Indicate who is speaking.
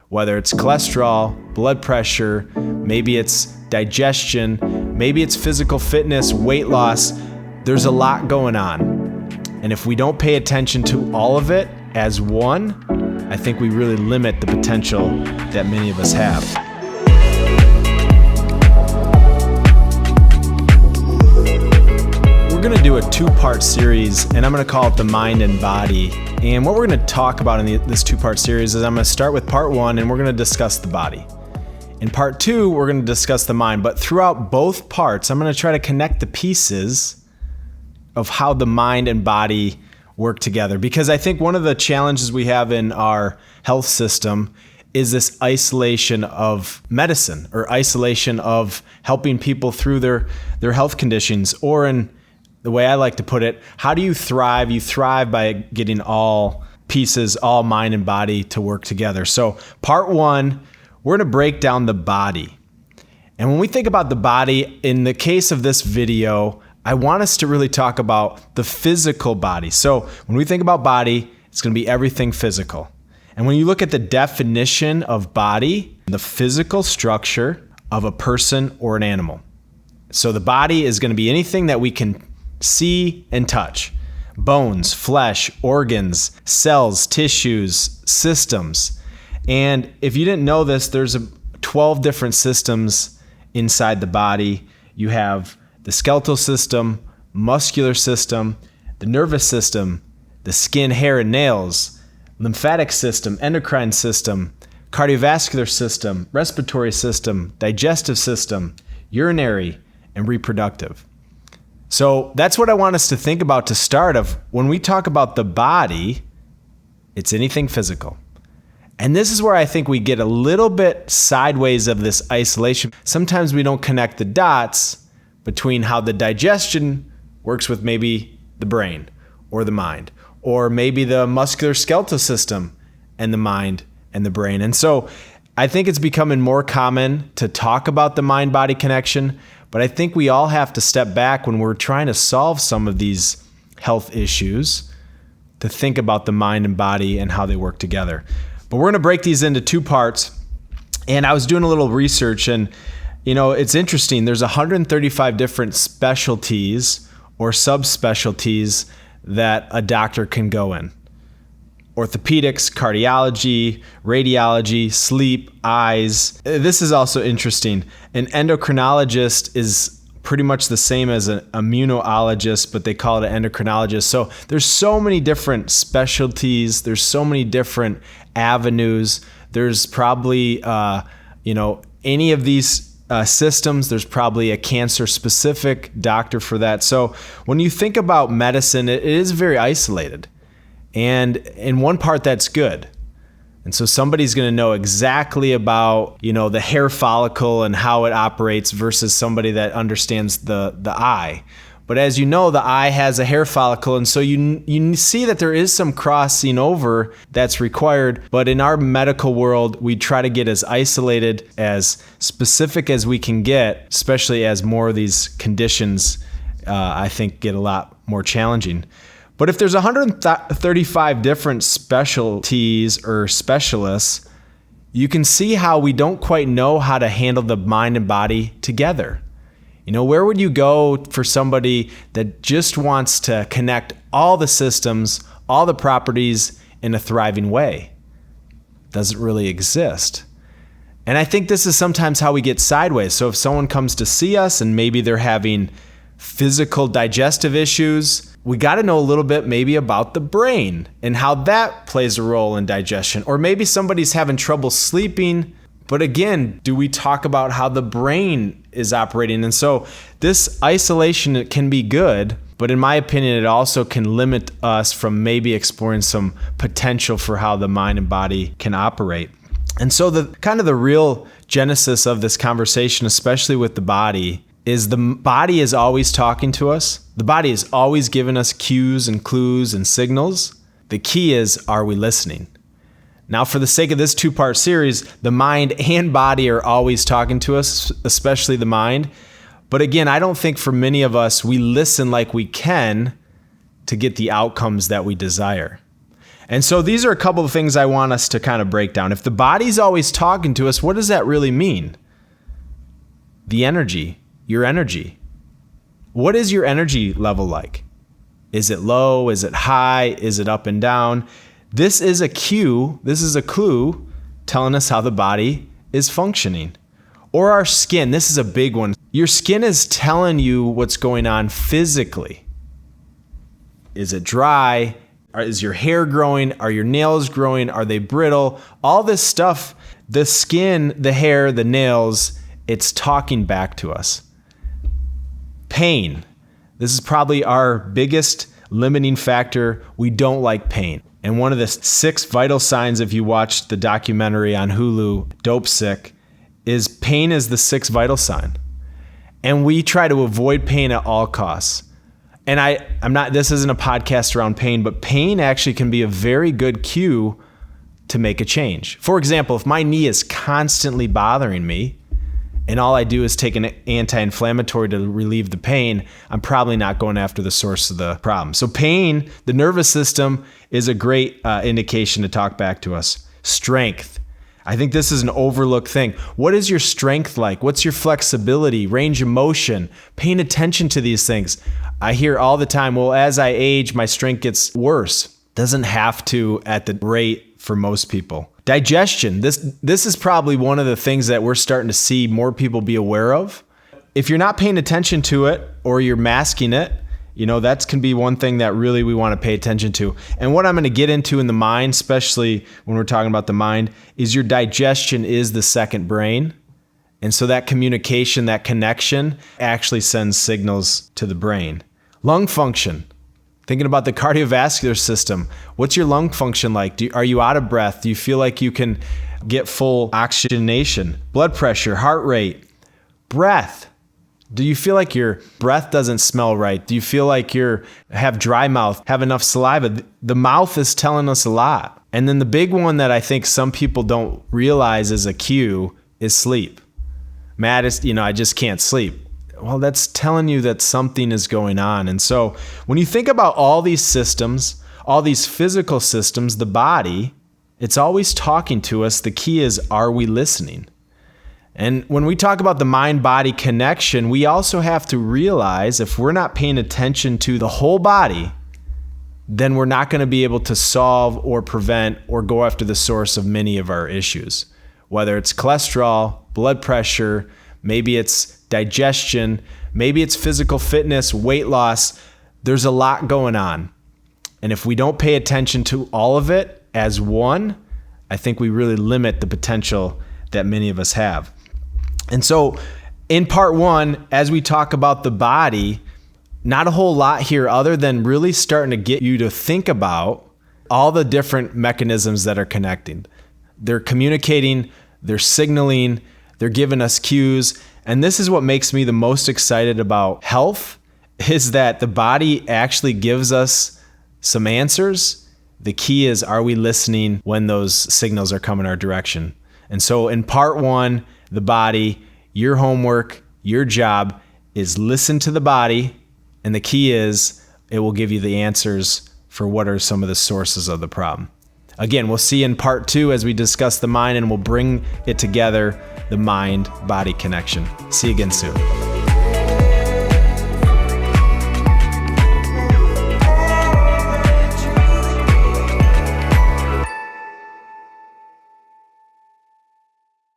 Speaker 1: whether it's cholesterol, blood pressure, maybe it's digestion, maybe it's physical fitness, weight loss. There's a lot going on. And if we don't pay attention to all of it as one, I think we really limit the potential that many of us have. We're going to do a 2-part series, and I'm going to call it the mind and body. And what we're going to talk about in this 2-part series is I'm going to start with part 1, and we're going to discuss the body. In part 2, we're going to discuss the mind. But throughout both parts, I'm going to try to connect the pieces of how the mind and body work together. Because I think one of the challenges we have in our health system is this isolation of medicine, or isolation of helping people through their health conditions, or in the way I like to put it, how do you thrive? You thrive by getting all pieces, all mind and body to work together. So part 1, we're going to break down the body. And when we think about the body, in the case of this video, I want us to really talk about the physical body. So when we think about body, it's going to be everything physical. And when you look at the definition of body, the physical structure of a person or an animal. So the body is going to be anything that we can see and touch. Bones, flesh, organs, cells, tissues, systems. And if you didn't know this, there's 12 different systems inside the body. You have the skeletal system, muscular system, the nervous system, the skin, hair, and nails, lymphatic system, endocrine system, cardiovascular system, respiratory system, digestive system, urinary, and reproductive. So that's what I want us to think about to start of when we talk about the body, it's anything physical. And this is where I think we get a little bit sideways of this isolation. Sometimes we don't connect the dots between how the digestion works with maybe the brain or the mind, or maybe the muscular skeletal system and the mind and the brain. And so I think it's becoming more common to talk about the mind-body connection, but I think we all have to step back when we're trying to solve some of these health issues to think about the mind and body and how they work together. But we're going to break these into 2 parts. And I was doing a little research, and it's interesting. There's 135 different specialties or subspecialties that a doctor can go in. Orthopedics, cardiology, radiology, sleep, eyes. This is also interesting. An endocrinologist is pretty much the same as an immunologist, but they call it an endocrinologist. So there's so many different specialties. There's so many different avenues. There's probably, any of these systems, there's probably a cancer-specific doctor for that. So when you think about medicine, it is very isolated. And in one part, that's good. And so somebody's going to know exactly about, the hair follicle and how it operates versus somebody that understands the eye. But as you know, the eye has a hair follicle, and so you see that there is some crossing over that's required. But in our medical world, we try to get as isolated, as specific as we can get, especially as more of these conditions, I think, get a lot more challenging. But if there's 135 different specialties or specialists, you can see how we don't quite know how to handle the mind and body together. Where would you go for somebody that just wants to connect all the systems, all the properties in a thriving way? Doesn't really exist. And I think this is sometimes how we get sideways. So if someone comes to see us and maybe they're having physical digestive issues, we got to know a little bit maybe about the brain and how that plays a role in digestion. Or maybe somebody's having trouble sleeping, but again, do we talk about how the brain is operating? And so this isolation can be good, but in my opinion, it also can limit us from maybe exploring some potential for how the mind and body can operate. And so the real genesis of this conversation, especially with the body, is the body is always talking to us. The body is always giving us cues and clues and signals. The key is, are we listening? Now, for the sake of this 2-part series, the mind and body are always talking to us, especially the mind. But again, I don't think for many of us, we listen like we can to get the outcomes that we desire. And so these are a couple of things I want us to kind of break down. If the body's always talking to us, what does that really mean? The energy, your energy. What is your energy level like? Is it low? Is it high? Is it up and down? This is a cue, this is a clue telling us how the body is functioning. Or our skin, this is a big one. Your skin is telling you what's going on physically. Is it dry? Is your hair growing? Are your nails growing? Are they brittle? All this stuff, the skin, the hair, the nails, it's talking back to us. Pain. This is probably our biggest limiting factor. We don't like pain. And one of the 6 vital signs, if you watch the documentary on Hulu, Dope Sick, is pain is the 6th vital sign. And we try to avoid pain at all costs. And this isn't a podcast around pain, but pain actually can be a very good cue to make a change. For example, if my knee is constantly bothering me and all I do is take an anti-inflammatory to relieve the pain, I'm probably not going after the source of the problem. So pain, the nervous system, is a great indication to talk back to us. Strength. I think this is an overlooked thing. What is your strength like? What's your flexibility, range of motion? Paying attention to these things. I hear all the time, well, as I age, my strength gets worse. Doesn't have to at the rate for most people. Digestion. This is probably one of the things that we're starting to see more people be aware of. If you're not paying attention to it or you're masking it, that can be one thing that really we want to pay attention to. And what I'm going to get into in the mind, especially when we're talking about the mind, is your digestion is the second brain. And so that communication, that connection actually sends signals to the brain. Lung function. Thinking about the cardiovascular system. What's your lung function like? Are you out of breath? Do you feel like you can get full oxygenation? Blood pressure, heart rate, breath. Do you feel like your breath doesn't smell right? Do you feel like you have dry mouth, have enough saliva? The mouth is telling us a lot. And then the big one that I think some people don't realize is a cue is sleep. Matt, I just can't sleep. Well, that's telling you that something is going on. And so when you think about all these systems, all these physical systems, the body, it's always talking to us. The key is, are we listening? And when we talk about the mind-body connection, we also have to realize if we're not paying attention to the whole body, then we're not going to be able to solve or prevent or go after the source of many of our issues. Whether it's cholesterol, blood pressure, maybe it's digestion, maybe it's physical fitness, weight loss. There's a lot going on. And if we don't pay attention to all of it as one, I think we really limit the potential that many of us have. And so in part 1, as we talk about the body, not a whole lot here other than really starting to get you to think about all the different mechanisms that are connecting. They're communicating, they're signaling, they're giving us cues. And this is what makes me the most excited about health, is that the body actually gives us some answers. The key is, are we listening when those signals are coming our direction? And so in part 1, the body, your homework, your job is listen to the body. And the key is it will give you the answers for what are some of the sources of the problem. Again, we'll see in part 2 as we discuss the mind, and we'll bring it together, the mind-body connection. See you again soon.